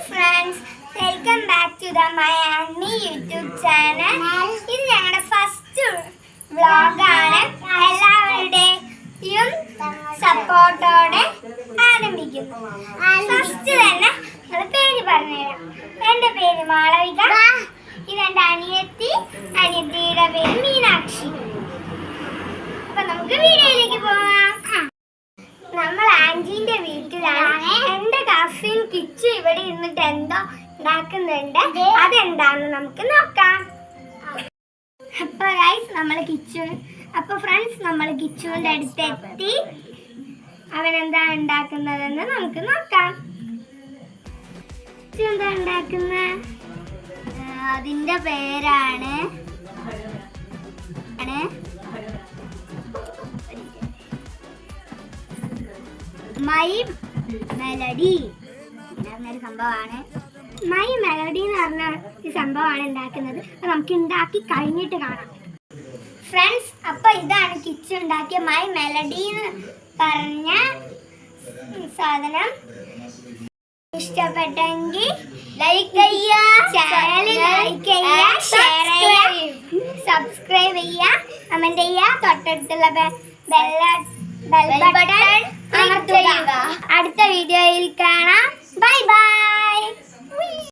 Friends, welcome back to the my and me YouTube channel. ഇത് ഞങ്ങളുടെ first വ്ളോഗാണ്. എല്ലാവരുടെയും സപ്പോർട്ടോടെ ആരംഭിക്കുന്നു. ഫസ്റ്റ് തന്നെ ഞങ്ങൾ പേര് പറഞ്ഞുതരാം. എൻ്റെ പേര് മാളവിക. ഇതെൻ്റെ അനിയത്തിയുടെ പേര് മീനാക്ഷി. അപ്പൊ നമുക്ക് വീഡിയോയിലേക്ക് പോവാം. നമ്മൾ ആന്റീന്റെ വീട്ടിലാണ്. എന്റെ കസിൻ കിച്ചു ഇവിടെ ഇരുന്നിട്ട് എന്തോ ഉണ്ടാക്കുന്നുണ്ട്. അതെന്താന്ന് നമുക്ക് നോക്കാം. അപ്പൊ ഗൈസ് ഫ്രണ്ട്സ് നമ്മൾ കിച്ചുവിന്റെ അടുത്തെത്തി. അവൻ എന്താ ഉണ്ടാക്കുന്നതെന്ന് നമുക്ക് നോക്കാം. കിച്ചു എന്താ ഉണ്ടാക്കുന്നത്? അതിന്റെ പേരാണ് മൈ മെലഡി എന്നൊരു സംഭവമാണ്. മൈ മെലഡി എന്ന് പറഞ്ഞ ഈ സംഭവമാണ് ഉണ്ടാക്കുന്നത്. അത് നമുക്ക് ഉണ്ടാക്കി കഴിഞ്ഞിട്ട് കാണാം ഫ്രണ്ട്സ്. അപ്പൊ ഇതാണ് കിച്ചു ഉണ്ടാക്കിയ മൈ മെലഡി എന്ന് പറഞ്ഞ സാധനം. ഇഷ്ടപ്പെട്ടെങ്കിൽ ലൈക്ക് ചെയ്യുക, ചാനൽ ലൈക്ക് ചെയ്യുക, ഷെയർ ചെയ്യുക, സബ്സ്ക്രൈബ് ചെയ്യുക, കമന്റ് ചെയ്യുക, തൊട്ടടുത്തുള്ള ബെൽ ബട്ടൺ അമർത്തുക. അടുത്ത വീഡിയോയിൽ കാണാം. Bye bye.